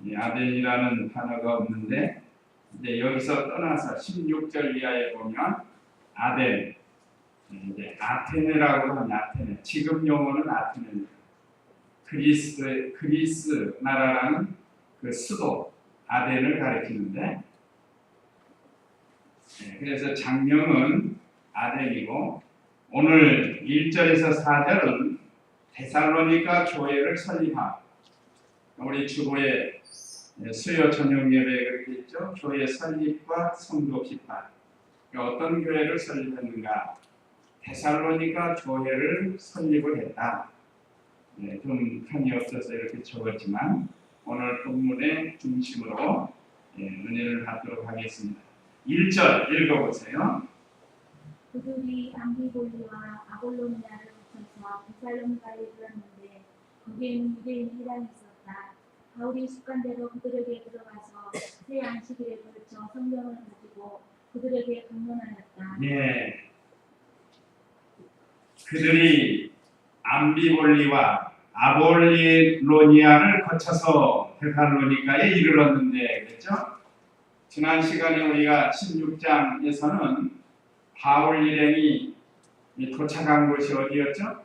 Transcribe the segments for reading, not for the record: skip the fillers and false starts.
이 아덴이라는 단어가 없는데 이제 여기서 떠나서 16절 이하에 보면 아덴, 이제 아테네라고 하는 아테네, 지금 용어는 아테네입니다. 그리스 나라라는 그 수도 아덴을 가리키는데, 그래서 장명은 아덴이고, 오늘 1절에서 4절은 데살로니가 교회를 설립하고, 우리 주보에 수요 저녁 예배에 그렇게 있죠. 교회 설립과 성도 비판. 어떤 교회를 설립했는가? 데살로니가 교회를 설립을 했다. 좀 편이 없어서 이렇게 적었지만 오늘 본문의 중심으로 은혜를 받도록 하겠습니다. 1절 읽어보세요. 그들이 암비볼리와 아볼로니아를 거쳐서 데살로니가에 이르렀는데 거기에는 유대인 회당이 있었다. 바울이 습관대로 그들에게 들어가서 새 안식일에 걸쳐 성경을 가지고 그들에게 강론하였다. 예, 그들이 암비볼리와 아볼로니아를 거쳐서 데살로니가에 이르렀는데, 그랬죠? 지난 시간에 우리가 16장에서는 바울 일행이 도착한 곳이 어디였죠?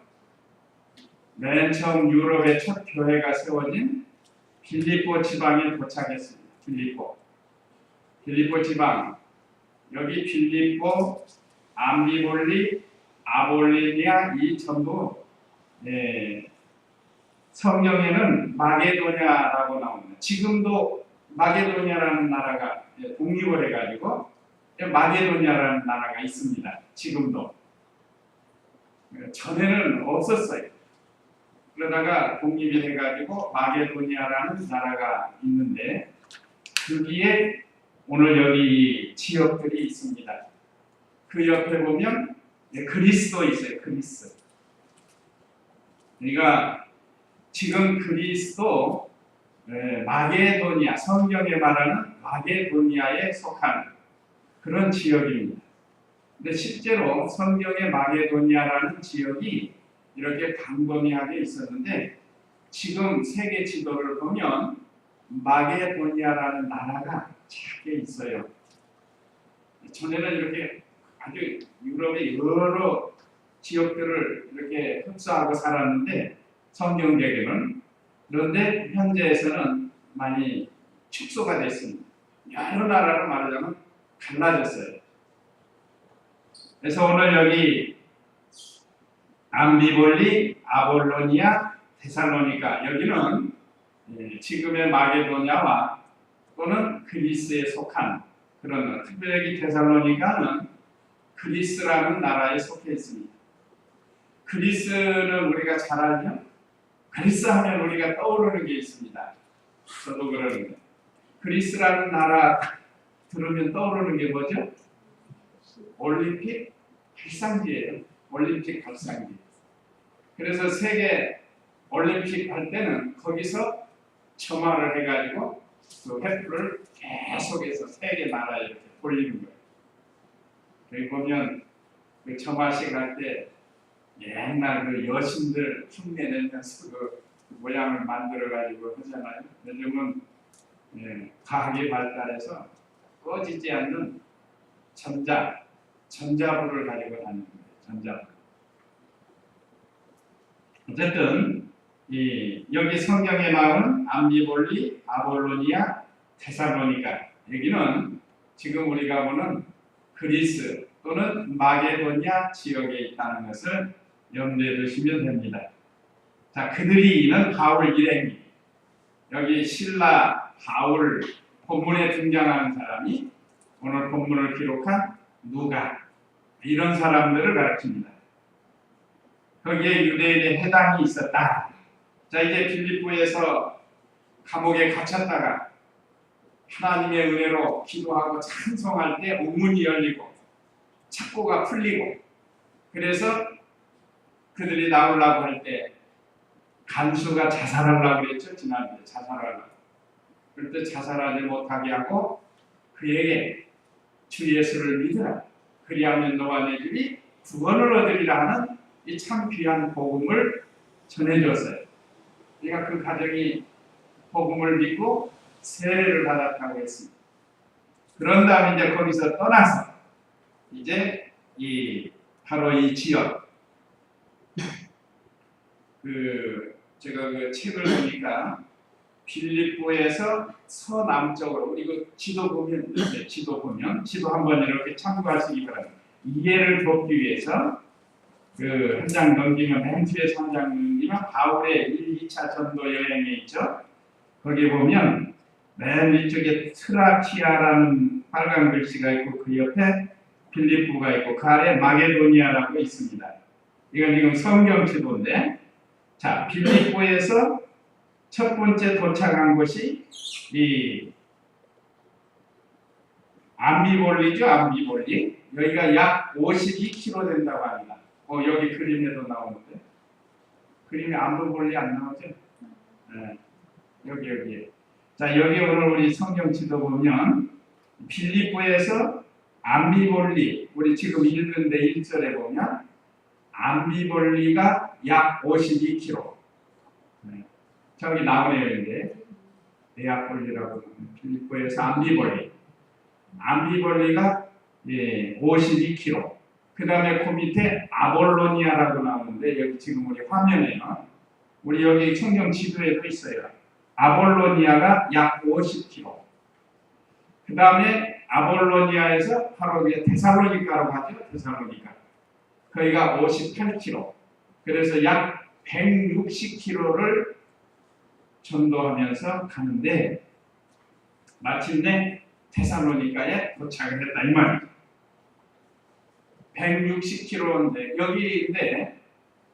맨 처음 유럽의 첫 교회가 세워진 빌립보 지방에 도착했습니다. 빌립보 지방, 여기 빌립보, 암비볼리, 아볼로니아 이 전부 성경에는 마게도냐라고 나옵니다. 지금도 마게도냐라는 나라가 독립을 해가지고 마게도냐라는 나라가 있습니다. 지금도. 전에는 없었어요. 그러다가 독립이 해가지고 마게도냐라는 나라가 있는데, 거기에 오늘 여기 지역들이 있습니다. 그 옆에 보면 그리스도 있어요. 그리스. 그러니까 지금 그리스도 마게도니아, 성경에 말하는 마게도니아에 속한 그런 지역입니다. 근데 실제로 성경의 마게도니아라는 지역이 이렇게 광범위하게 있었는데, 지금 세계 지도를 보면 마게도니아라는 나라가 작게 있어요. 전에는 이렇게 아주 유럽의 여러 지역들을 이렇게 흡수하고 살았는데, 성경적에는. 그런데 현재에서는 많이 축소가 됐습니다. 여러 나라로 말하자면 갈라졌어요. 그래서 오늘 여기 암비볼리, 아볼로니아, 데살로니가, 여기는 지금의 마게도냐와 또는 그리스에 속한 그런, 특별히 데살로니가는 그리스라는 나라에 속해 있습니다. 그리스는 우리가 잘 알죠? 그리스 하면 우리가 떠오르는 게 있습니다. 저도 그러는데, 그리스라는 나라 들으면 떠오르는 게 뭐죠? 올림픽 발상지예요. 올림픽 발상지. 그래서 세계 올림픽 할 때는 거기서 점화를 해가지고 그 횃불을 계속해서 세계 나라에 이렇게 돌리는 거예요. 여기 보면 그 점화식 할 때 옛날 그 여신들 흉내 내면서 그 모양을 만들어가지고 하잖아요. 요즘은 과학이 발달해서 꺼지지 않는 전자불을 가지고 다니는 거예요. 전자불. 어쨌든 여기 성경에 나오는 암비볼리, 아볼로니아, 데살로니가, 여기는 지금 우리가 보는 그리스 또는 마게도냐 지역에 있다는 것을 염두에 두시면 됩니다. 자, 그들이는 바울 일행이, 여기 실라, 바울, 본문에 등장하는 사람이 오늘 본문을 기록한 누가, 이런 사람들을 가르칩니다. 거기에 유대인의 회당이 있었다. 자, 이제 빌립보에서 감옥에 갇혔다가 하나님의 은혜로 기도하고 찬송할 때 옥문이 열리고 착고가 풀리고, 그래서 그들이 나오려고 할 때 간수가 자살하려고 그랬죠. 지난주에 자살하려고. 그럴 때 자살하지 못하게 하고 그에게 주 예수를 믿으라, 그리하면 너와 내 집이 구원을 얻으리라 하는 이 참 귀한 복음을 전해줬어요. 그러니까 그 가정이 복음을 믿고 세례를 받았다고 했습니다. 그런 다음에 이제 거기서 떠나서 이제 바로 이 지역 제가 그 책을 보니까 빌립보에서 서남쪽으로 이거 지도 보면 지도 한번 이렇게 참고하시기 바랍니다. 이해를 돕기 위해서 한 장 넘기면 맨 뒤에 3장 넘기면 바울의 1, 2차 전도 여행에 있죠. 거기 보면 맨 위쪽에 트라키아라는 빨간 글씨가 있고 그 옆에 빌립보가 있고 그 아래 마게도니아라고 있습니다. 이건 지금 성경 지도인데, 자, 빌립보에서 첫 번째 도착한 곳이 이 암비볼리죠. 암비볼리. 여기가 약 52km 된다고 합니다. 여기 그림에도 나오는데 그림에 암비볼리 안 나오죠? 네. 여기. 자, 여기 오늘 우리 성경 지도 보면 빌립보에서 암비볼리, 우리 지금 읽는데 1절에 보면 암비볼리가 약 52km. 네. 저기 나오네요. 이게 네아폴리라고 빌립보에서 암비볼리가 52km. 그 다음에 그 밑에 아볼로니아라고 나오는데 여기 지금 우리 화면에요. 우리 여기 성경 지도에도 있어요. 아볼로니아가 약 50km. 그 다음에 아볼로니아에서 바로 이제 데살로니가라고 하죠. 데살로니가. 거기가 58km. 그래서 약 160km를 전도하면서 가는데 마침내 데살로니가에 도착을 했다 이 말이죠. 160km인데 여기인데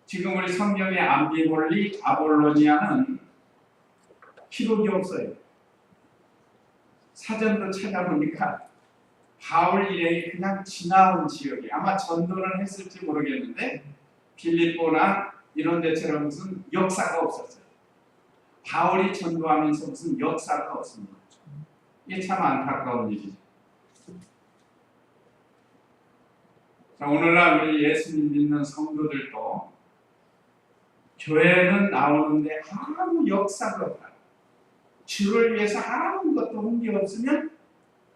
지금 우리 성경의 암비볼리, 아볼로니아는 기록이 없어요. 사전도 찾아보니까 바울 일행이 그냥 지나온 지역이 아마 전도를 했을지 모르겠는데 빌립보나 이런 데처럼 무슨 역사가 없었어요. 바울이 전도하면서 무슨 역사가 없습니다. 이게 참 안타까운 일이죠. 자, 오늘날 우리 예수님 믿는 성도들도 교회는 나오는데 아무 역사가 없다. 주를 위해서 아무것도 한 게 없으면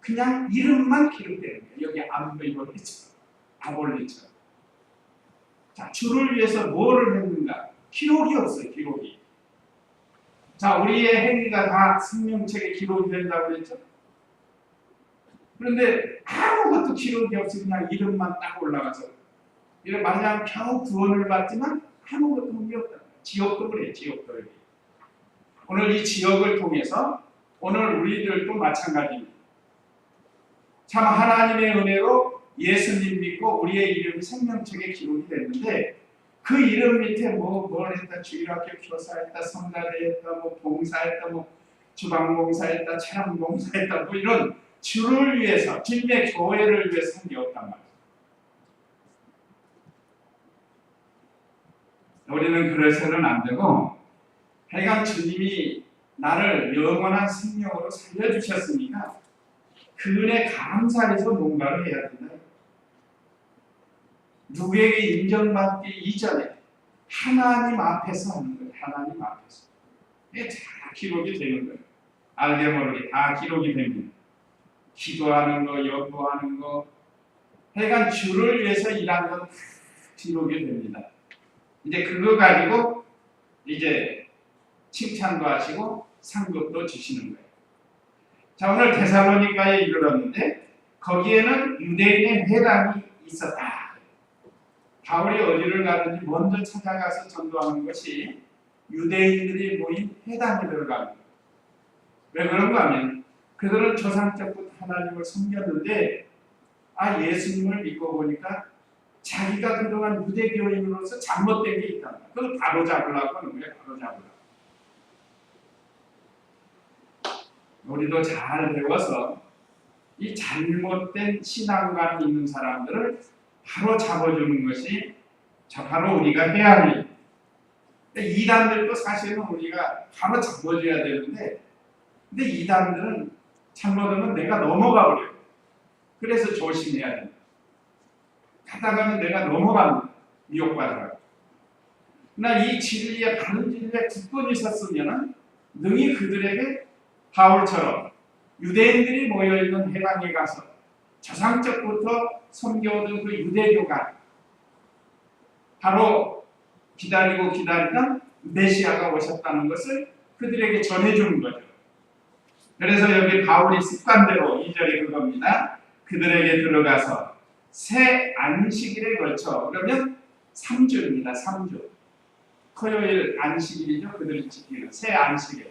그냥 이름만 기록되는 거예요. 여기 암비볼리처럼, 아볼리처럼. 자, 주를 위해서 뭐를 했는가? 기록이 없어요. 기록이. 자, 우리의 행위가 다 생명책에 기록이 된다고 그랬죠. 그런데 아무것도 기록이 없이 그냥 이름만 딱 올라가서 이런 마냥 겨우 구원을 받지만 아무것도 한 게 없다. 지옥도 그래요. 지옥도 그래요. 오늘 이 지역을 통해서 오늘 우리들도 마찬가지입니다. 참 하나님의 은혜로 예수님 믿고 우리의 이름이 생명책에 기록이 됐는데 그 이름 밑에 뭘 했다, 주일학교 교사했다, 성가대했다, 봉사했다, 주방봉사했다, 차량봉사했다, 이런 주를 위해서, 주님의 교회를 위해서 한 게 없단 말이에요. 우리는 그래서는 안 되고 하여간 주님이 나를 영원한 생명으로 살려주셨으니까 그 은혜 감사해서 뭔가를 해야 된다. 누구에게 인정받기 이전에 하나님 앞에서 하는 거예요. 하나님 앞에서. 이게 다 기록이 되는 거예요. 알게 모르게 다 기록이 됩니다. 기도하는 거, 연구하는 거, 하여간 주를 위해서 일하는 건 다 기록이 됩니다. 이제 그거 가지고 이제 칭찬도 하시고 상급도 주시는 거예요. 자, 오늘 데살로니가에 이르렀는데 거기에는 유대인의 회당이 있었다. 바울이 어디를 가든지 먼저 찾아가서 전도하는 것이 유대인들이 모인 회당에 들어가는 거예요. 왜 그런가 하면 그들은 조상적부터 하나님을 섬겼는데 예수님을 믿고 보니까 자기가 그동안 유대교인으로서 잘못된 게 있다. 그걸 바로잡으려고 하는 거예요. 바로잡으려고. 우리도 잘 배워서 이 잘못된 신앙관이 있는 사람들을 바로 잡아주는 것이 바로 우리가 해야 할 일. 이단들도 사실은 우리가 바로 잡아줘야 되는데 근데 이단들은 잘못하면 내가 넘어가 버려요. 그래서 조심해야 됩니다. 가다가는 내가 넘어갑니다. 미혹받아요. 그러나 이 진리에 바른 진리에 굳건히 섰으면 능히 그들에게 바울처럼 유대인들이 모여있는 해방에 가서 조상적부터 섬겨오던 그 유대교가 바로 기다리고 기다리던 메시아가 오셨다는 것을 그들에게 전해주는 거죠. 그래서 여기 바울이 습관대로 2절이 그겁니다. 그들에게 들어가서 새 안식일에 걸쳐, 그러면 3주입니다. 3주. 토요일 안식일이죠. 그들이 지키는 새 안식일.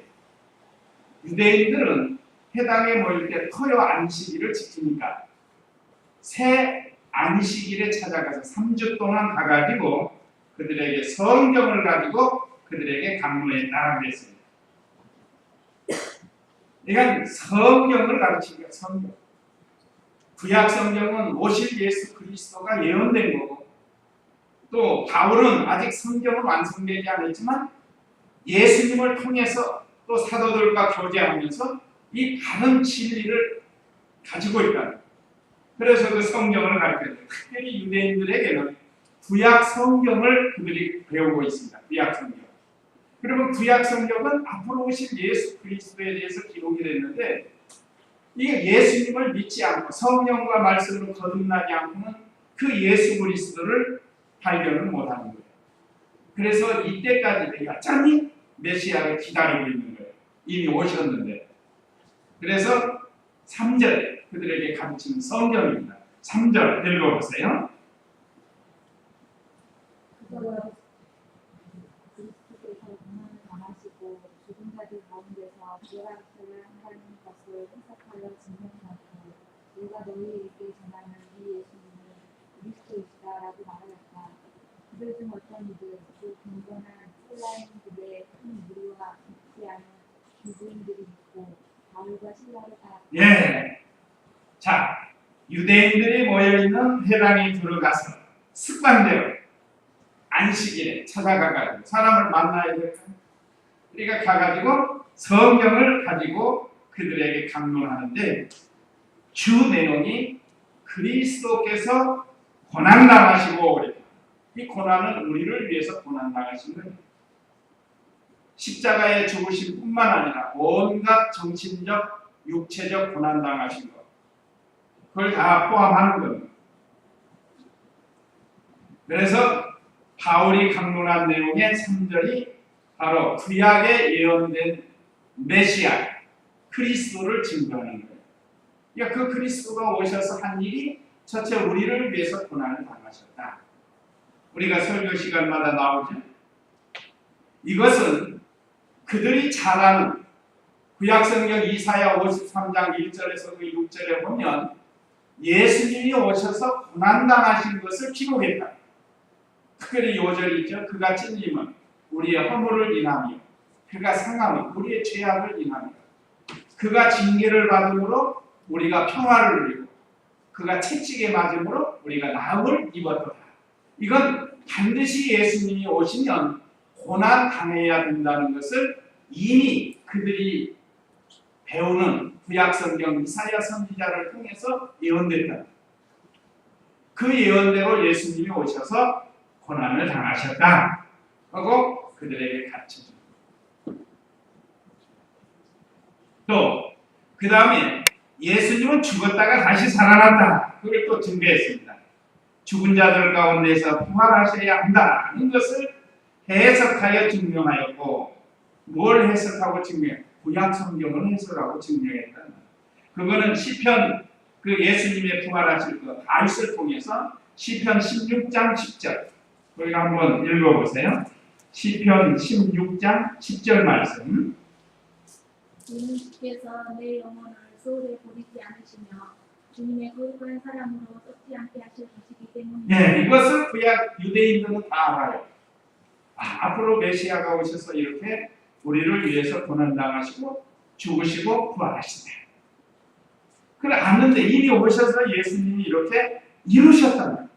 유대인들은 해당에 모일 때 토요 안식일을 지키니까 새 안식일에 찾아가서 3주 동안 가가지고 그들에게 성경을 가지고 그들에게 강론했다라고 했습니다. 그러니까 성경을 가르치니까 성경. 구약 성경은 오실 예수 그리스도가 예언된 거고, 또 바울은 아직 성경은 완성되지 않았지만 예수님을 통해서 또 사도들과 교제하면서 이 바른 진리를 가지고 있다. 그래서 그 성경을 가르쳐요. 특별히 유대인들에게는 구약 성경을 그들이 배우고 있습니다. 구약 성경. 그리고 구약 성경은 앞으로 오실 예수 그리스도에 대해서 기록이 됐는데, 이게 예수님을 믿지 않고 성령과 말씀으로 거듭나지 않고는 그 예수 그리스도를 발견을 못하는 거예요. 그래서 이때까지 여전히 메시아를 기다리고 있는 거예요. 이미 오셨는데. 그래서 3절에 그들에게 가르치는 성경입니다. 3절 읽어보세요. 그리스도께서 고난을 당하시고 죽은 자들 가운데서 부활하시려 한다는 것을 해석하여 증명하고 우리가 너희에게 전하는 이 예수님은 그리스도이시다라고 말하였다. 그들 중 어떤 이들 그 경건한 헬라인들의 큰 무리와 믿지 않은 유대인들이 있고 바울과 실라를 따랐다. 예. 자, 유대인들이 모여있는 회당에 들어가서 습관대로 안식일에 찾아가가지고 사람을 만나야 될까? 그러니까 가가지고 성경을 가지고 그들에게 강론하는데 주 내용이 그리스도께서 고난당하시고 그랬다. 이 고난은 우리를 위해서 고난당하신 거예요. 십자가에 죽으신 뿐만 아니라 온갖 정신적, 육체적 고난당하신 것, 그걸 다 포함하는 겁니다. 그래서 바울이 강론한 내용의 3절이 바로 구약에 예언된 메시아 그리스도를 증거하는 거예요. 그러니까 그 그리스도가 오셔서 한 일이 첫째 우리를 위해서 고난을 당하셨다. 우리가 설교 시간마다 나오죠. 이것은 그들이 잘 아는 구약성경 이사야 53장 1절에서 그 6절에 보면 예수님이 오셔서 고난당하신 것을 기록했다. 특별히 요절이 있죠. 그가 찔림은 우리의 허물을 인하며 그가 상함은 우리의 죄악을 인하며 그가 징계를 받음으로 우리가 평화를 누리고 그가 채찍에 맞음으로 우리가 나음을 입었도다. 이건 반드시 예수님이 오시면 고난 당해야 된다는 것을 이미 그들이 배우는 구약성경 이사야 선지자를 통해서 예언됐다. 그 예언대로 예수님이 오셔서 고난을 당하셨다 하고 그들에게 가르쳐줍니다. 또 그 다음에 예수님은 죽었다가 다시 살아났다. 그걸 또 증거했습니다. 죽은 자들 가운데서 부활하셔야 한다는 것을 해석하여 증명하였고, 뭘 해석하고 증명해? 구약 성경을 해석하고 증명했다. 그거는 시편 그 예수님의 부활하실 것 다윗을 통해서 시편 16장 10절 우리가 한번 읽어보세요. 시편 16장 10절 말씀. 주님께서 내 영혼을 소홀히 버리지 않으시며 주님의 거룩한 사람으로 썩지 않게 하실 것이기 때문에. 네, 이것을 구약 유대인들은 다 알아요. 앞으로 메시아가 오셔서 이렇게 우리를 위해서 고난당하시고 죽으시고 부활하신다. 그래 아는데 이미 오셔서 예수님이 이렇게 이루셨단 말이에요.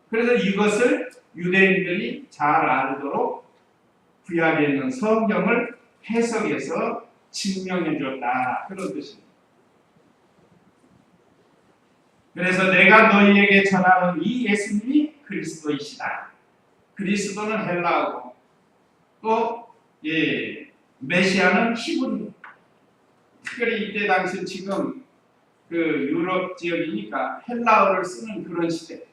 그래서 이것을 유대인들이 잘 알도록 구약에 있는 성경을 해석해서 증명해 줬다. 그런 뜻입니다. 그래서 내가 너희에게 전하는 이 예수님이 그리스도이시다. 그리스도는 헬라어고 또 메시아는 히브리. 특별히 이때 당시 지금 그 유럽 지역이니까 헬라어를 쓰는 그런 시대.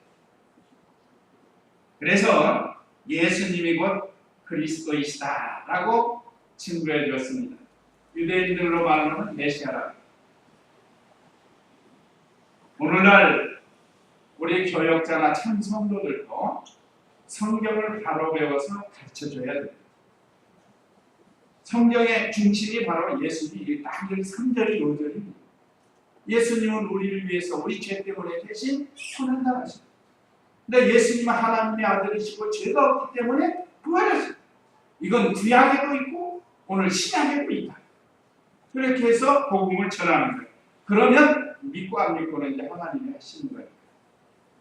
그래서 예수님이 곧 그리스도이시다라고 증거해 주었습니다. 유대인들로 말하면 메시아라. 오늘날 우리 교역자나 참 성도들도 성경을 바로 배워서 가르쳐줘야 됩니다. 성경의 중심이 바로 예수님, 딱 3절이 5절입니다. 예수님은 우리를 위해서 우리 죄 때문에 대신 고난당하셨다. 근데 예수님은 하나님의 아들이시고 죄가 없기 때문에 부활하셨다. 이건 구약에도 있고 오늘 신약에도 있다. 그렇게 해서 복음을 전하는 거예요. 그러면 믿고 안 믿고는 이제 하나님이 하시는 거예요.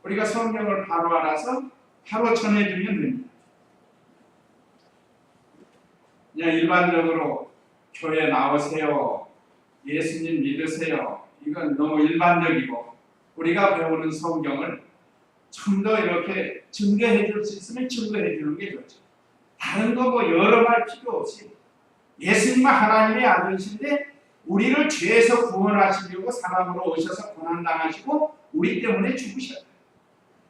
우리가 성경을 바로 알아서 바로 전해주면 됩니다. 그냥 일반적으로 교회 나오세요, 예수님 믿으세요, 이건 너무 일반적이고 우리가 배우는 성경을 좀 더 이렇게 증거해 줄 수 있으면 증거해 주는 게 좋죠. 다른 거 뭐 여러 말 필요 없이 예수님은 하나님의 아들이신데 우리를 죄에서 구원하시려고 사람으로 오셔서 고난당하시고 우리 때문에 죽으셨다.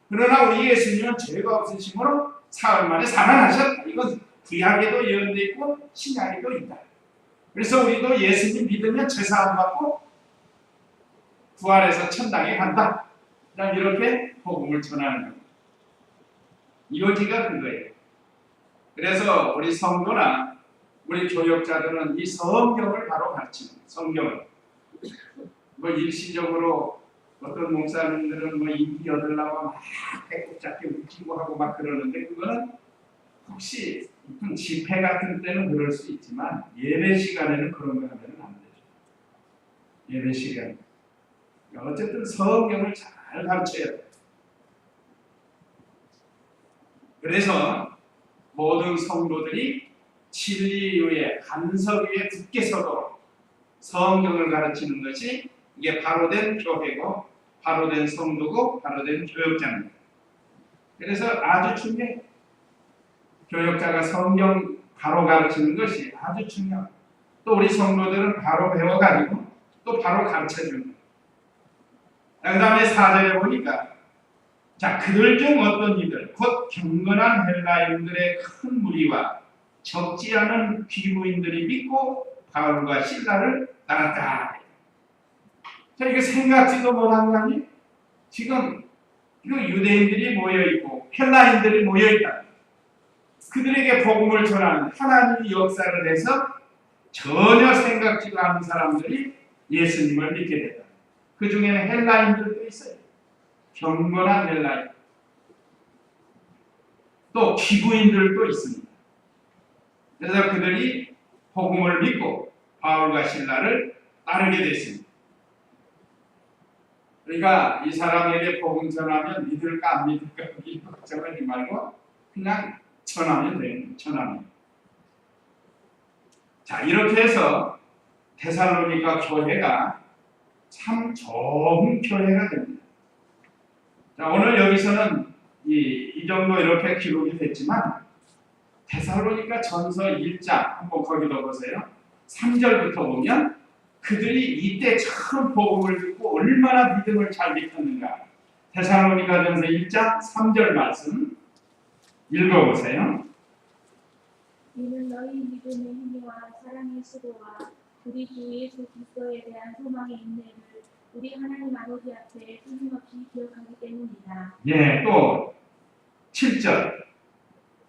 그러나 우리 예수님은 죄가 없으심으로 사흘 만에 살아나셨다. 이건 구약에도 예언되어 있고 신약에도 있다. 그래서 우리도 예수님 믿으면 죄사함 받고 부활해서 천당에 간다. 이렇게 복음을 전하는 겁니다. 이유지가 그거예요. 그래서 우리 성도나 우리 교역자들은 이 성경을 바로 가르치는 거예요. 성경을. 뭐 일시적으로 어떤 목사님들은 뭐 인기 얻으려고 막 배꼽 잡게 웃기고 하고 막 그러는데 그거는 혹시 집회 같은 때는 그럴 수 있지만 예배 시간에는 그런 거 하면 안 되죠. 예배 시간. 어쨌든 성경을 잘 가르쳐야 돼요. 그래서 모든 성도들이 진리 위에 반석 위에 굳게 서도록 성경을 가르치는 것이 이게 바로된 교회고 바로된 성도고 바로된 교역자입니다. 그래서 아주 중요해요. 교역자가 성경 바로 가르치는 것이 아주 중요해요. 또 우리 성도들은 바로 배워가지고 또 바로 가르쳐주는 거예요. 그 다음에 4절에 보니까 자, 그들 중 어떤 이들 곧 경건한 헬라인들의 큰 무리와 적지 않은 귀부인들이 믿고 바울과 실라를 따랐다. 자, 이거 생각지도 못한 거 아니에요? 지금 유대인들이 모여있고 헬라인들이 모여있다. 그들에게 복음을 전하는 하나님의 역사를 해서 전혀 생각지도 않은 사람들이 예수님을 믿게 됐다. 그 중에는 헬라인들도 있어요. 경건한 헬라인. 또 기구인들도 있습니다. 그래서 그들이 복음을 믿고 바울과 실라를 따르게 됐습니다. 그러니까 이 사람에게 복음 전하면 믿을까 안 믿을까 이 걱정하지 말고 그냥 전하면 돼요. 전하면. 자, 이렇게 해서 데살로니가 교회가 참 좋은 교회가 됩니다. 자, 오늘 여기서는 이 정도 이렇게 기록이 됐지만 데살로니가 전서 1장 한번 거기도 보세요. 3절부터 보면 그들이 이때 처음 복음을 듣고 얼마나 믿음을 잘 믿었는가. 데살로니가 전서 1장 3절 말씀 읽어보세요. 이는 너희 믿음의 힘과 사랑의 수고와 우리 주 예수 그리스도에 대한 소망의 인내를 우리 하나님 아버지 앞에 끊임없이 기억하기 때문이다. 예, 또 7절.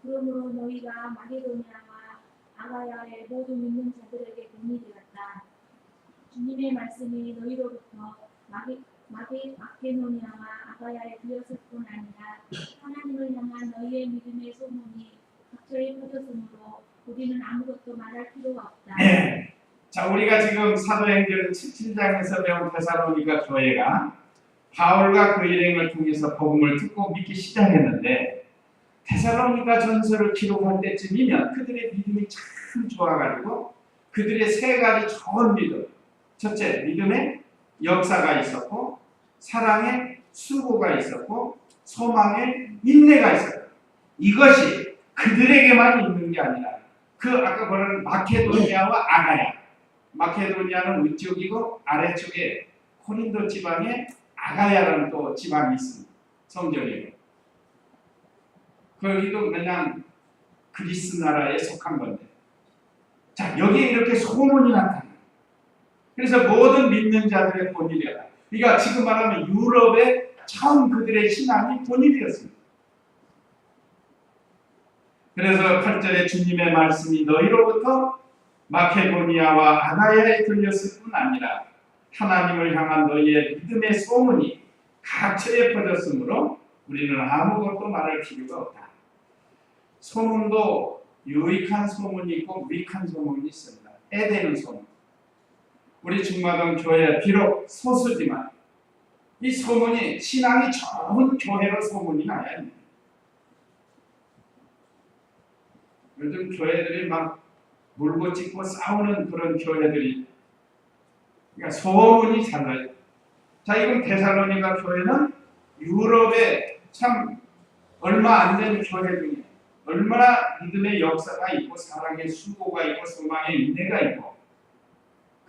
그러므로 너희가 마게도냐와 아가야의 모든 믿는 자들에게 본이 되었다. 주님의 말씀이 너희로부터 마게도냐와 아가야에 들렸을 뿐 아니라 하나님을 향한 너희의 믿음의 소문이 각처에 퍼졌으므로 우리는 아무것도 말할 필요가 없다. 네. 자, 우리가 지금 사도행전 17장에서 배운 데살로니가 교회가 바울과 그 일행을 통해서 복음을 듣고 믿기 시작했는데 데살로니가 전서를 기록할 때쯤이면 그들의 믿음이 참 좋아가지고 그들의 세 가지 좋은 믿음. 첫째, 믿음의 역사가 있었고 사랑의 수고가 있었고 소망의 인내가 있었다. 이것이 그들에게만 있는 게 아니라 그 아까 보는 마케도니아와 아가야 마케도니아는 위쪽이고 아래쪽에 고린도 지방에 아가야라는 또 지방이 있습니다. 성전이고 거기도 그냥 그리스 나라에 속한 건데, 자 여기에 이렇게 소문이 나타나요. 그래서 모든 믿는 자들의 본일이다. 그러니까 지금 말하면 유럽의 처음 그들의 신앙이 본일이었습니다. 그래서 8절에 주님의 말씀이 너희로부터 마케도니아와 아가야에 들렸을 뿐 아니라 하나님을 향한 너희의 믿음의 소문이 각처에 퍼졌으므로 우리는 아무것도 말할 필요가 없다. 소문도 유익한 소문이 있고 무익한 소문이 있습니다. 애되는 소문. 우리 중마동 교회 비록 소수지만 이 소문이 신앙이 좋은 교회로 소문이 나야 합니다. 요즘 교회들이 막 물고 찢고 싸우는 그런 교회들이, 그러니까 소문이 잘 나요. 자, 이건 데살로니가 교회는 유럽에 참 얼마 안 된 교회 중에 얼마나 믿음의 역사가 있고 사랑의 수고가 있고 소망의 인내가 있고,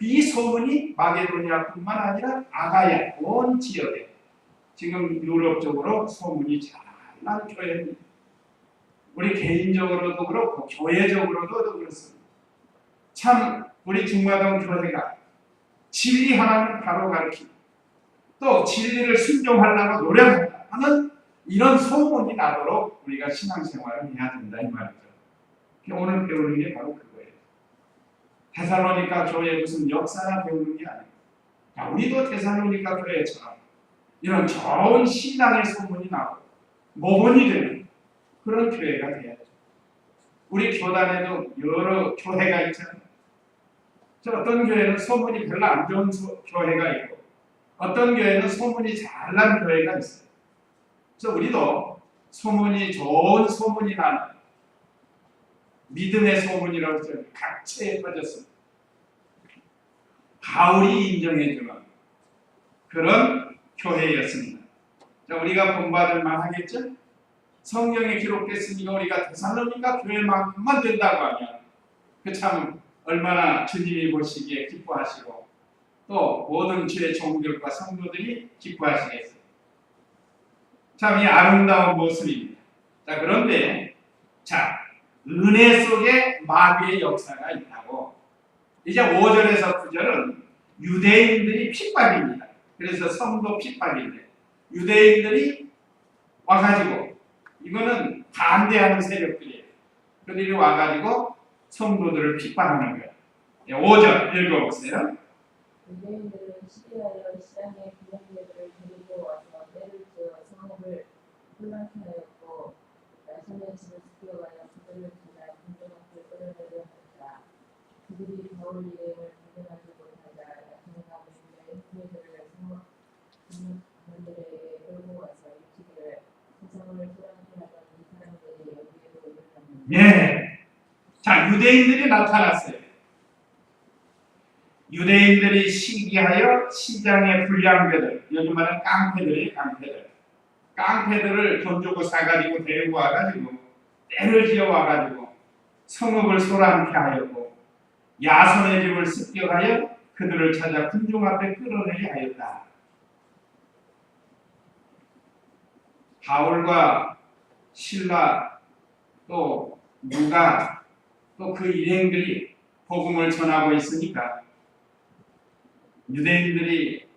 이 소문이 마게도니아뿐만 아니라 아가야 온 지역에 지금 유럽 쪽으로 소문이 잘 난 교회입니다. 우리 개인적으로도 그렇고 교회적으로도 그렇습니다. 참 우리 중마동 교회가 진리 하나를 바로 가르치고 또 진리를 순종하려고 노력한다 하는 이런 소문이 나도록 우리가 신앙생활을 해야 된다 이 말이죠. 오늘 배우는 게 바로 그거예요. 데살로니가 교회 무슨 역사나 배우는 게 아니고, 자, 우리도 데살로니가 교회처럼 이런 좋은 신앙의 소문이 나고 모본이 되는 그런 교회가 돼야죠. 우리 교단에도 여러 교회가 있잖아요. 어떤 교회는 소문이 별로 안 좋은 교회가 있고 어떤 교회는 소문이 잘난 교회가 있어요. 그래서 우리도 소문이 좋은 소문이 나는 믿음의 소문이라고 해서 각처에 퍼졌습니다. 바울이 인정해주는 그런 교회였습니다. 자, 우리가 본받을 만하겠죠? 성경에 기록됐으니까 우리가 데살로니가 교회만큼만 된다고 하면 그 참 얼마나 주님이 보시기에 기뻐하시고 또 모든 주의 종들과 성도들이 기뻐하시겠어요. 참 이 아름다운 모습입니다. 자, 그런데 자, 은혜 속에 마귀의 역사가 있다고. 이제 5절에서 9절은 유대인들이 핍박입니다. 그래서 성도 핍박인데 유대인들이 와가지고 이거는 반대하는 세력들이에요. 그들이 와가지고 성도들을 핍박하는 거예요. 5절 읽어보세요. 유대인들은 시기하여 시장의 군영대들을 데리고 와서 때를 지어 성읍을 혼란케 하였고 야손의 집을 습격하여 그들을 찾아 군중 앞을 끌어내려 했다. 그들이 바울 일행을 발견하지 못하자 야손과 무리의 후예들을 성읍 군인들에게 끌고 와서 일찍이를 세상을 혼란케 하던 이 사람들이 여기에도 일어났는데. 예. 자, 유대인들이 나타났어요. 유대인들이 시기하여 시장의 불량배들, 요즘 말하는 깡패들이 깡패들을 돈 주고 사가지고 데리고 와가지고 때를 지어 와가지고 성읍을 소란케 하였고 야손의 집을 습격하여 그들을 찾아 군중 앞에 끌어내게 하였다. 바울과 실라 또 누가 또 그 일행들이 복음을 전하고 있으니까 유대인들이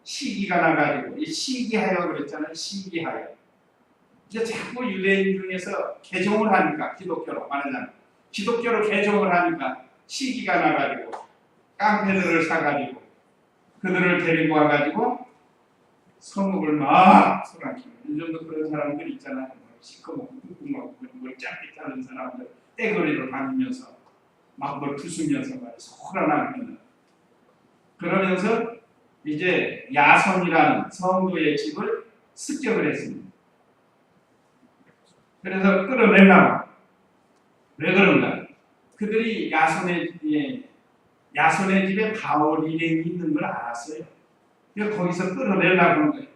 시기가 나가지고 이 시기하여 그랬잖아요. 시기하여 이제 자꾸 유대인 중에서 개종을 하니까 기독교로 말하자면 기독교로 개종을 하니까 시기가 나가지고 깡패들을 사가지고 그들을 데리고 와가지고 성읍을 막 소란키고 요즘도 그런 사람들 있잖아요. 시커멓고 뚱뚱하고 뭘 짧게 자른 사람들 떼거리로 다니면서 막 뭘 부수면서 말이야 소란하게 그러면서 이제 야손이라는 성도의 집을 습격을 했습니다. 그래서 끌어내려고. 왜 그런가? 그들이 야손의 집에 바울 일행이 있는 걸 알았어요. 그래서 거기서 끌어내려고 하는 거예요.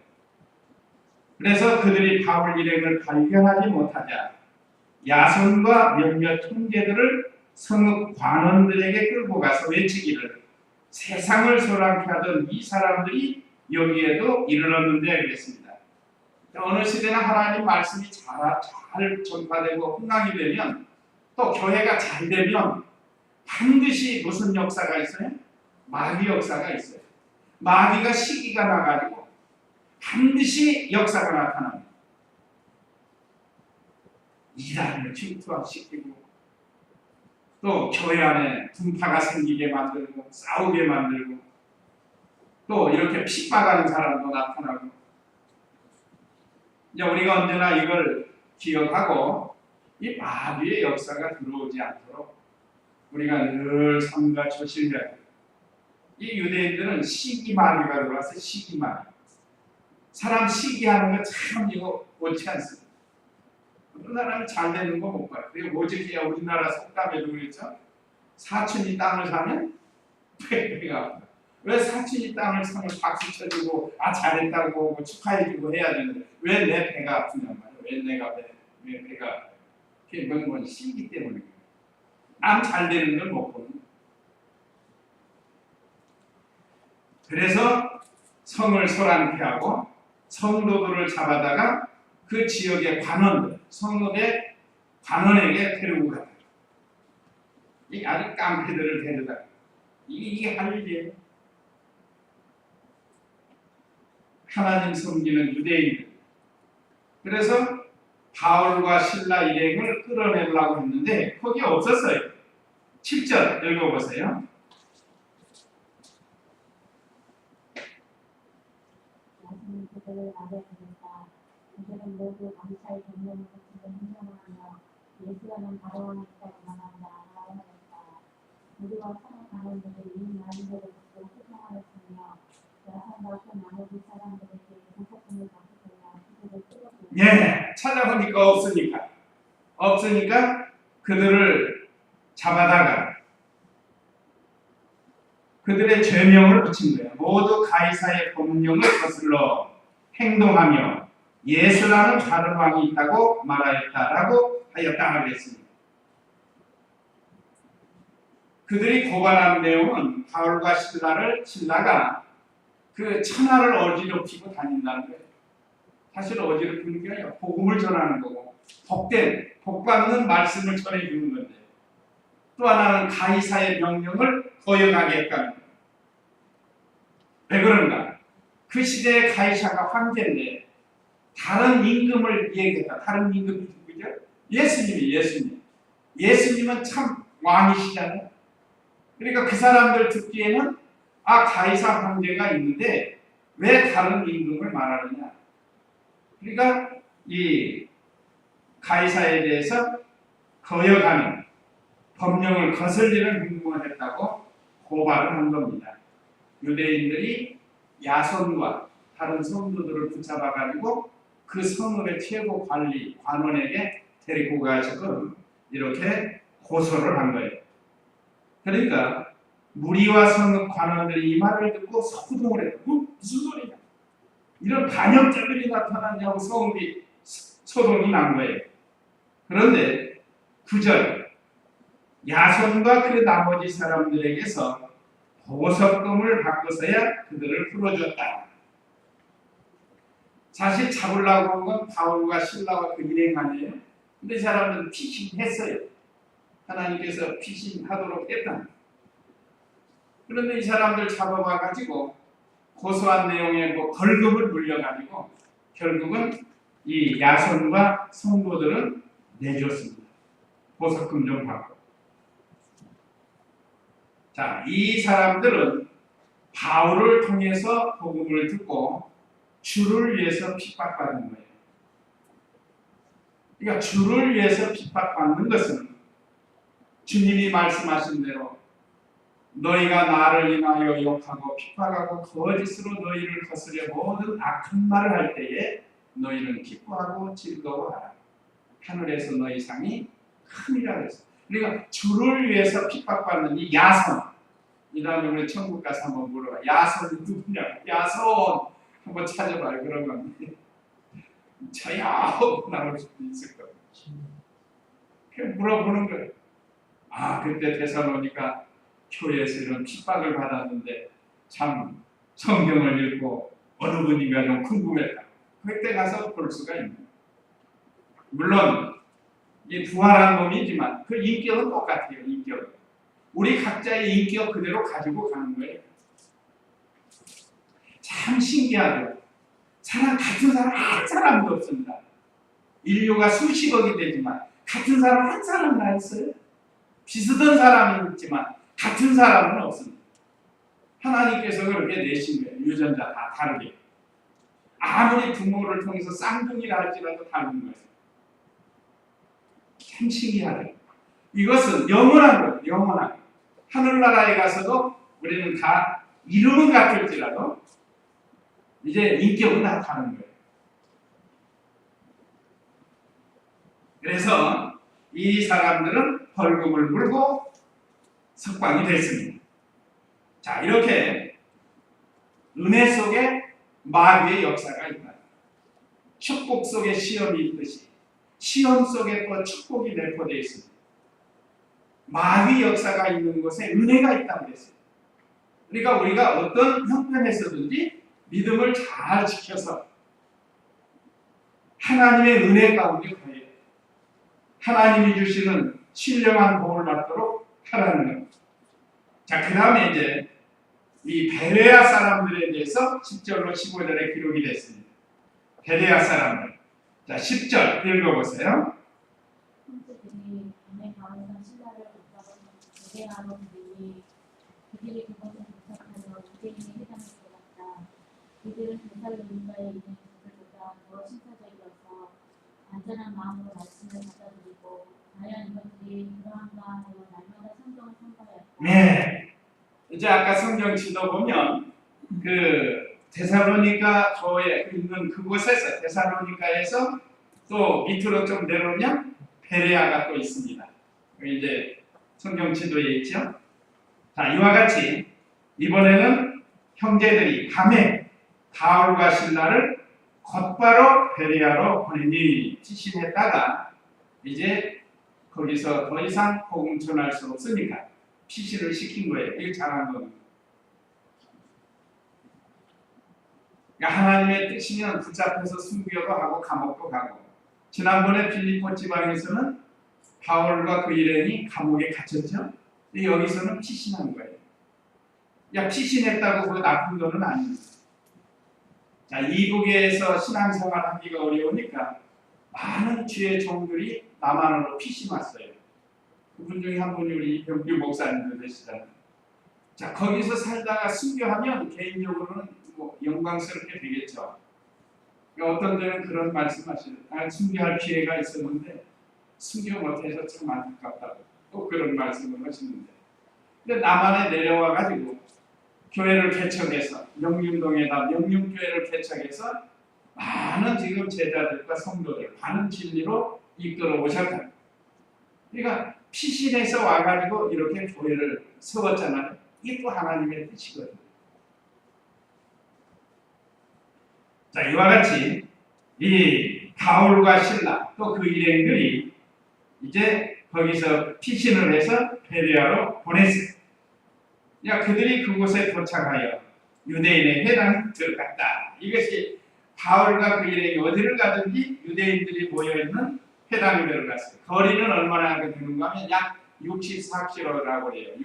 그래서 그들이 바울 일행을 발견하지 못하자 야손과 몇몇 총재들을 성읍 관원들에게 끌고 가서 외치기를 세상을 소란케 하던 이 사람들이 여기에도 이르렀는데 그랬습니다. 어느 시대나 하나님 말씀이 잘 전파되고 흥황이 되면 또 교회가 잘 되면 반드시 무슨 역사가 있어요? 마귀 역사가 있어요. 마귀가 시기가 나가지고 반드시 역사가 나타납니다. 이단을 질투화시키고 또 교회 안에 분파가 생기게 만들고 싸우게 만들고 또 이렇게 핍박하는 사람도 나타나고 이제 우리가 언제나 이걸 기억하고 이 마귀의 역사가 들어오지 않도록 우리가 늘 삼가 조심해야 돼요. 이 유대인들은 시기마귀가 들어와서 시기마귀 사람 시기하는 거 참 이거 옳지 않습니다. 어떤 사람이 잘 되는 거 못 봐요. 그리고 오직이야 우리나라 속담에도 그랬죠. 사촌이 땅을 사면 배가 아프다. 왜 사촌이 땅을 사면 박수 쳐주고 잘했다고 축하해주고 해야 되는데 왜 내 배가 아프냔 말이야. 왜 배가 아파요. 그게 뭔 시기 때문에 남 잘 되는 걸 못 보는. 그래서 성을 소란케 하고 성도들을 잡아다가 그 지역의 관원들, 성읍의 관원에게 데리고 가요. 이 아주 깡패들을 데려다. 이게 할 일이에요. 하나님 섬기는 유대인들. 그래서 바울과 실라 일행을 끌어내려고 했는데 거기 없었어요. 7절 읽어보세요. 야손은 그들을 아뢰 부른다. 그들은 모두 감사의 경륜으로 지금 행동하며 예수라는 바로왕이 있다고 말한다. 라고 하였다. 우리와 성의 관원들이 이 말들을 듣고 소송하였으며 야손과 그 나머지 사람들에게 보석금을 받고서야 그들을 끌어들였다. 예, 찾아보니까 없으니까 그들을 잡아다가 그들의 죄명을 붙인 거예요. 모두 가이사의 법령을 거슬러 행동하며 예수라는 다른 왕이 있다고 말하였다라고 하였다 그랬습니다. 그들이 고발한 내용은 바울과 신라가 그 천하를 어지럽히고 다닌다는 거예요. 사실 어지럽히는 게 아니라 복음을 전하는 거고 복받는 말씀을 전해주는 건데 또 하나는 가이사의 명령을 거역하게 했다는 거예요. 왜 그런가? 그 시대의 가이사가 황제인데 다른 임금을 얘기했다. 다른 임금이 누구죠? 예수님은 참 왕이시잖아요. 그러니까 그 사람들 듣기에는 가이사 황제가 있는데 왜 다른 임금을 말하느냐? 그러니까 이 가이사에 대해서 거역하는 법령을 거슬리는 행동을 했다고 고발을 한 겁니다. 유대인들이 야손과 다른 성도들을 붙잡아가지고 그 성읍의 최고 관원에게 데리고 가서 이렇게 고소를 한 거예요. 그러니까 무리와 성읍 관원들이 이 말을 듣고 소동을 했다. 무슨 소리냐? 이런 반역자들이 나타났냐고 성읍이 소동이 난 거예요. 그런데 9절 야손과 그 나머지 사람들에게서 보석금을 받고서야 그들을 풀어줬다. 사실 잡으려고 한 건 바울과 신라와 그 일행 아니에요. 근데 이 사람들은 피신했어요. 하나님께서 피신하도록 했다. 그런데 이 사람들 잡아봐가지고 고소한 내용의 벌금을 물려가지고 결국은 이 야손과 성도들은 내줬습니다. 보석금 좀 받고. 자, 이 사람들은 바울을 통해서 복음을 듣고 주를 위해서 핍박받는 거예요. 그러니까 주를 위해서 핍박받는 것은 주님이 말씀하신 대로 너희가 나를 인하여 욕하고 핍박하고 거짓으로 너희를 거스려 모든 악한 말을 할 때에 너희는 기뻐하고 즐거워하라. 하늘에서 너희 상이 크니라 그랬어요. 그러니까 주를 위해서 핍박받는 이 야손, 이 다음에 우리 천국 가서 한번 물어봐. 야손이 누구냐? 야손 한번 찾아봐요. 그러면 저야 나올 수도 있을 거예요. 그냥 물어보는 거예요. 그때 데살로니가 교회에서 이런 핍박을 받았는데 참 성경을 읽고 어느 분인가 좀 궁금했다. 그때 가서 볼 수가 있는. 물론 이 부활한 몸이지만 그 인격은 똑같아요. 인격. 우리 각자의 인격 그대로 가지고 가는 거예요. 참 신기하죠. 같은 사람 한 사람도 없습니다. 인류가 수십억이 되지만 같은 사람 한 사람 다 있어요. 비슷한 사람이 있지만 같은 사람은 없습니다. 하나님께서 그렇게 내신 거예요. 유전자 다 다르게. 아무리 부모를 통해서 쌍둥이라 할지라도 다른 거예요. 참 신기하죠. 이것은 영원한 거예요. 영원한 거예요. 하늘나라에 가서도 우리는 다 이름은 같을지라도 이제 인격은 다 다른 거예요. 그래서 이 사람들은 벌금을 물고 석방이 됐습니다. 자, 이렇게 은혜 속에 마귀의 역사가 있다. 축복 속에 시험이 있듯이 시험 속에 또 축복이 내포되어 있습니다. 마귀 역사가 있는 곳에 은혜가 있다고 그랬어요. 그러니까 우리가 어떤 형편에서든지 믿음을 잘 지켜서 하나님의 은혜 가운데 거해야 돼요. 하나님이 주시는 신령한 복을 받도록 하라는 것. 자, 그 다음에 이제 이 베레아 사람들에 대해서 10절로 15절에 기록이 됐습니다. 베레아 사람들. 자, 10절 읽어보세요. 형제들이 밤에 가운데 신라를 붙잡아서 베레아로 들이니 그들이 그것을 도착하여 유대인의 회당에 들어갔다. 그들은 데살로니가에 있는 그들보다 더 신사적이어서 안전한 마음으로 말씀을 받아들이고 과연 이것들이 그러한가 하여 날마다 성경을 선포하였다. 네. 이제 아까 성경 지도 보면 그 데살로니가 교회 있는 그곳에서 데살로니가에서 또 밑으로 좀 내려오면 베레아가 또 있습니다. 이제 성경 지도에 있죠. 자, 이와 같이 이번에는 형제들이 밤에 바울과 신라를 곧바로 베레아로 보내니 피신했다가 이제 거기서 더 이상 복음 전할 수 없으니까 피신을 시킨 거예요. 이게 잘한 겁니다. 그러니까 하나님의 뜻이면 붙잡혀서 순교도 하고 감옥도 가고, 지난번에 빌립보 지방에서는 바울과 그 일행이 감옥에 갇혔죠. 근데 여기서는 피신한 거예요. 야, 피신했다고 그거 나쁜 거는 아닙니다. 자, 이북에서 신앙생활 하기가 어려우니까 많은 주의 종들이 남한으로 피신 왔어요. 그분 중에 한 분이 우리 이병규 목사님도 되시잖아요. 자, 거기서 살다가 순교하면 개인적으로는 뭐 영광스럽게 되겠죠. 그러니까 어떤 데는 그런 말씀하시는, 순교할 기회가 있었는데 순교 못해서 참 안타깝다고 또 그런 말씀을 하시는데, 근데 남한에 내려와 가지고 교회를 개척해서 영림동에다 영림교회를 개척해서 많은 지금 제자들과 성도들 많은 진리로 이끌어 오셨다. 그러니까 피신해서 와가지고 이렇게 교회를 세웠잖아요. 이게 또 하나님의 뜻이거든요. 자, 이와 같이 이 바울과 신라 또 그 일행들이 이제 거기서 피신을 해서 베레아로 보냈어요. 그러니까 그들이 그곳에 도착하여 유대인의 회당에 들어갔다. 이것이 바울과 그 일행이 어디를 가든지 유대인들이 모여있는 회당에 들어갔어요. 거리는 얼마나 되는가 하면 약 64km라고 해요.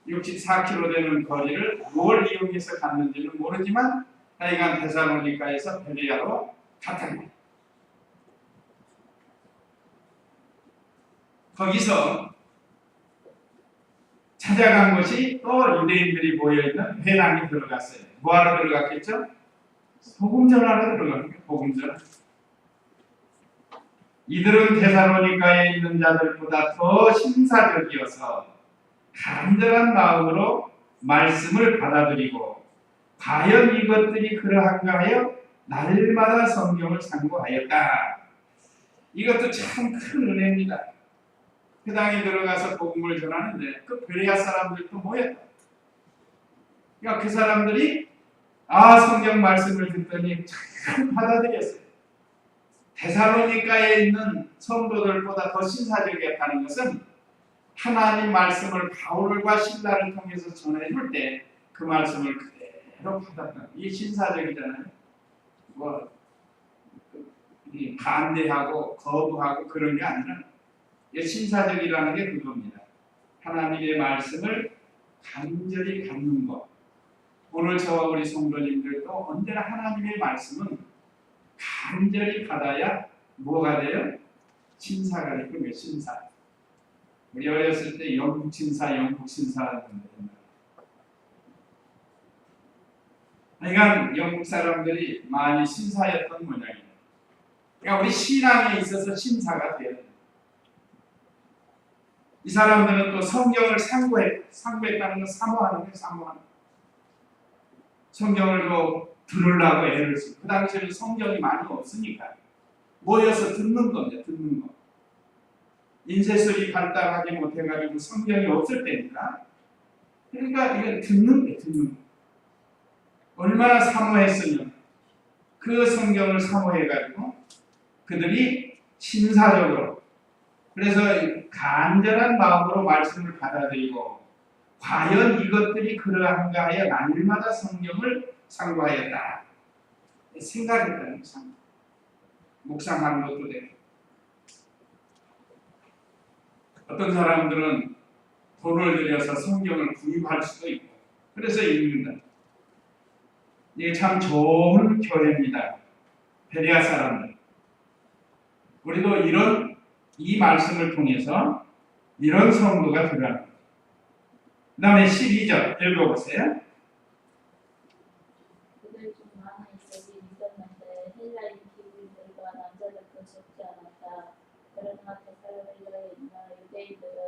64km 되는 거리를 뭘 이용해서 갔는지는 모르지만 하여간 데살로니가에서 베레아로 갔답니다. 거기서 찾아간 곳이 또 유대인들이 모여있는 회당에 들어갔어요. 뭐하러 들어갔겠죠? 복음 전하러 들어갑니다. 복음 전하. 이들은 데살로니가에 있는 자들보다 더 신사적이어서 간절한 마음으로 말씀을 받아들이고 과연 이것들이 그러한가 하여 날마다 성경을 상고하였다. 이것도 참 큰 은혜입니다. 그 당에 들어가서 복음을 전하는데 그 베레아 사람들도 모였다. 그러니까 그 사람들이 성경 말씀을 듣더니 참 받아들였어요. 데살로니가에 있는 성도들보다 더 신사적이었다는 것은 하나님 말씀을 바울과 신라를 통해서 전해줄 때 그 말씀을 그대로 받았다. 이게 신사적이잖아요. 뭐 반대하고 거부하고 그런 게 아니라 이게 신사적이라는 게 그겁니다. 하나님의 말씀을 간절히 갖는 것. 오늘 저와 우리 성도님들도 언제나 하나님의 말씀은 간절히 받아야 뭐가 돼요? 신사가 되는 거예요. 신사. 우리 어렸을 때 영국 신사 하는 건데, 그러니까 영국 사람들이 많이 신사였던 모양이에요. 그러니까 우리 신앙에 있어서 신사가 돼야 돼요. 이 사람들은 또 성경을 상고했다는 건 사모하는 거예요. 사모하는 거예요. 성경을 또 들으려고 애를 쓰고, 그 당시에는 성경이 많이 없으니까 모여서 듣는 겁니다. 듣는 거. 인쇄술이 발달하지 못해가지고 성경이 없을 때니까, 그러니까 이건 듣는 거예요. 듣는 거. 얼마나 사모했으면 그 성경을 사모해가지고 그들이 신사적으로, 그래서 간절한 마음으로 말씀을 받아들이고 과연 이것들이 그러한가 하여 날마다 성경을 상고하였다. 생각했다는 참 묵상하는 것도 되고, 어떤 사람들은 돈을 들여서 성경을 구입할 수도 있고 그래서 읽는다. 이게 참 좋은 교회입니다. 베레아 사람들. 우리도 이 말씀을 통해서 이런 성도가 되라는 거예요. 그 다음에 12절 읽어보세요. 그들 중 많은 이들이 믿었는데 헬라인 기후인들과 남자들도 적지 않았다. 그러나 데살로니가에 있는 유대인들은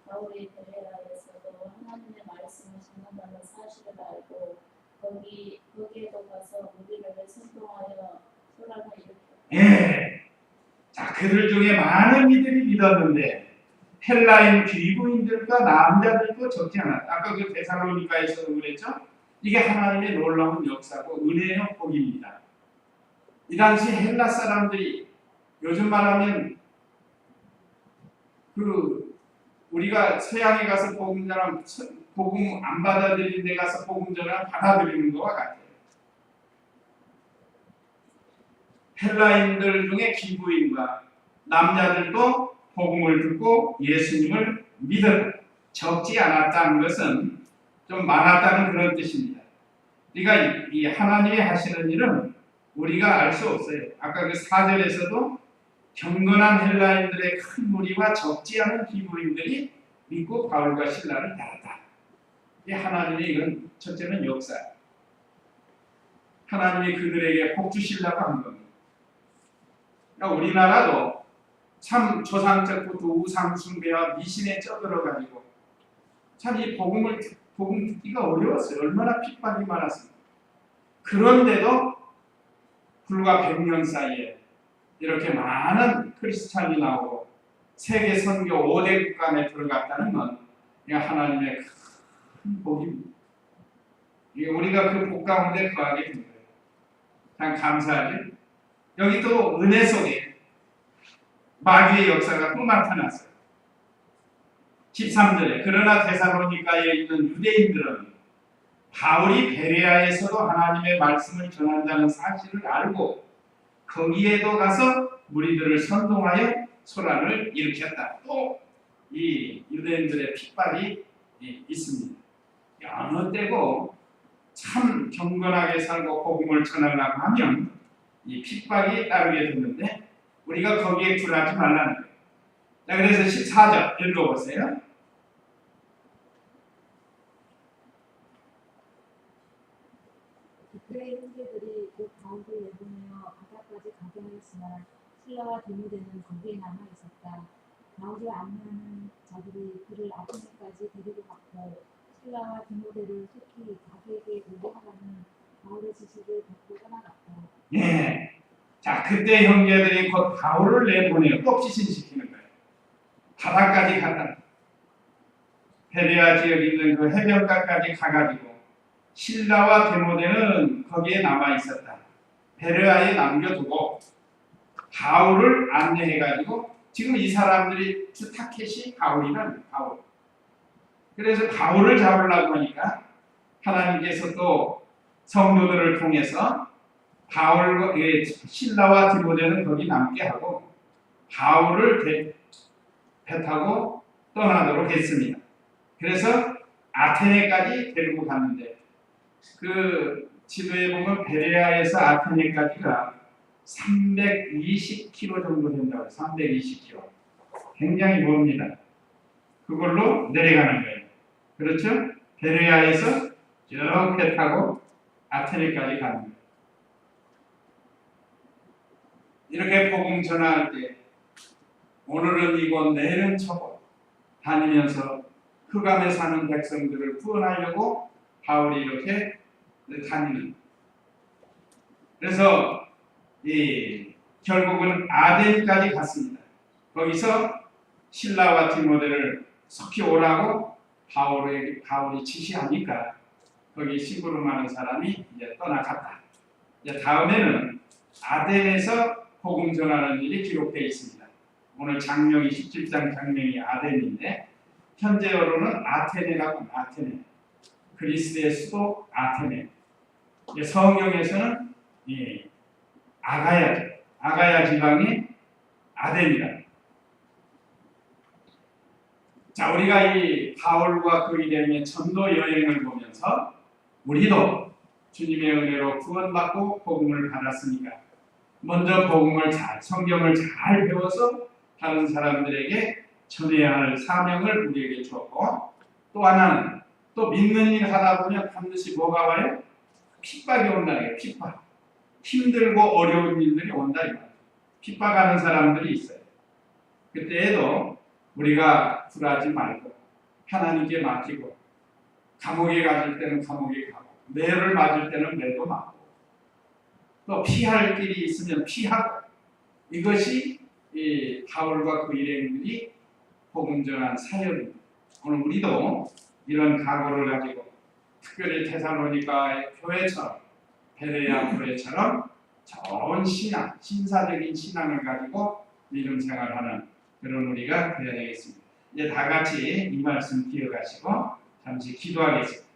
바울이 베레아에서도 하나님의 말씀을 전한다는 사실을 알고 거기에도 가서 무리를 선동하여 소란을 일으켰다. 예. 자, 그들 중에 많은 이들이 믿었는데 헬라인 귀부인들과 남자들도 적지 않았다. 아까 그 데살로니가에서도 그랬죠? 이게 하나님의 놀라운 역사고 은혜의 복입니다. 이 당시 헬라 사람들이 요즘 말하면 우리가 서양에 가서 복음 안 받아들이는 데 가서 복음 전하면 받아들이는 것과 같아요. 헬라인들 중에 기부인과 남자들도 복음을 듣고 예수님을 믿었다. 적지 않았다는 것은 좀 많았다는 그런 뜻입니다. 그러니까 이 하나님이 하시는 일은 우리가 알 수 없어요. 아까 그 4절에서도 경건한 헬라인들의 큰 무리와 적지 않은 기부인들이 믿고 바울과 신라를 따랐다. 이 하나님의 이건 첫째는 역사. 하나님이 그들에게 복 주시려고 한 겁니다. 그러니까 우리나라도 참 조상적부터 우상 숭배와 미신에 쩌들어가지고 참 이 복음 듣기가 어려웠어요. 얼마나 핍박이 많았습니까. 그런데도 불과 100년 사이에 이렇게 많은 크리스찬이 나오고 세계 선교 5대 국간에 들어갔다는 건 하나님의 큰 복입니다. 우리가 그 복 가운데 거하게 된 거예요. 참 감사하죠. 여기 또 은혜 속에 마귀의 역사가 또 나타났어요. 13절에 그러나 데살로니가에 있는 유대인들은 바울이 베레아에서도 하나님의 말씀을 전한다는 사실을 알고 거기에도 가서 무리들을 선동하여 소란을 일으켰다. 또 이 유대인들의 핍박이 있습니다. 어느 때고 참 경건하게 살고 복음을 전하려고 하면 이 핍박이 따르게 되는데 우리가 거기에 굴하지 말라는 거예요. 자, 그래서 14절 읽어보세요. 그의 형제들이 곧 바울을 내보내어 바다까지 가게 하였으나 실라와 디모데는 거기에 남아 있었다. 바울을 안내하는 자들이 그를 아테네까지 데리고 갔고 실라와 디모데를 속히 가게에게 오게 하라는 바울의 지시를 받고 떠나갔다. 예. 자, 그때 형제들이 곧 바울을 내보내어 또 피신시키는 거예요. 바다까지 갔다. 베레아 지역에 있는 그 해변가까지 가가지고 실라와 디모데는 거기에 남아 있었다. 베레아에 남겨두고 바울을 안내해가지고 지금 이 사람들이 타켓이 바울이라는 바울. 그래서 바울을 잡으려고 하니까 하나님께서 또 성도들을 통해서 바울과 실라와 디모데는 거기 남게 하고 바울을 배 타고 떠나도록 했습니다. 그래서 아테네까지 데리고 갔는데 그 지도에 보면 베레아에서 아테네까지가 320km 정도 된다고. 320km. 굉장히 멉니다. 그걸로 내려가는 거예요. 그렇죠? 베레아에서 쭉 배 타고 아테네까지 가는 거예요. 이렇게 복음 전할 때 오늘은 이곳 내일은 저곳 다니면서 흑암에 사는 백성들을 구원하려고 바울이 이렇게 다니는. 그래서 결국은 아덴까지 갔습니다. 거기서 실라와 디모데를 속히 오라고 바울이 지시하니까 거기 심부름하는 사람이 이제 떠나갔다. 이제 다음에는 아덴에서 복음 전하는 일이 기록되어 있습니다. 오늘 장명이 17장 장명이 아덴인데 현재어로는 아테네라고 합니다. 아테네. 그리스의 수도 아테네. 성경에서는 아가야죠. 아가야 지방이 아덴이다. 자, 우리가 이 바울과 그 일행의 전도 여행을 보면서 우리도 주님의 은혜로 구원받고 복음을 받았으니까 먼저 복음을 성경을 잘 배워서 다른 사람들에게 전해야 할 사명을 우리에게 줬고, 또 하나는 또 믿는 일 하다 보면 반드시 뭐가 와요? 핍박이 온다는 거예요. 핍박. 힘들고 어려운 일들이 온다 이 말이에요. 핍박하는 사람들이 있어요. 그때에도 우리가 굴하지 말고 하나님께 맡기고, 감옥에 가질 때는 감옥에 가고, 매를 맞을 때는 매도 맞고, 또 피할 길이 있으면 피하고, 이것이 이 바울과 그 일행들이 복음 전한 사역입니다. 오늘 우리도 이런 각오를 가지고 특별히 데살로니가 교회처럼, 베레아 교회처럼 좋은 신앙, 신사적인 신앙을 가지고 믿음 생활하는 그런 우리가 되어야 되겠습니다. 이제 다 같이 이 말씀 기억하시고 잠시 기도하겠습니다.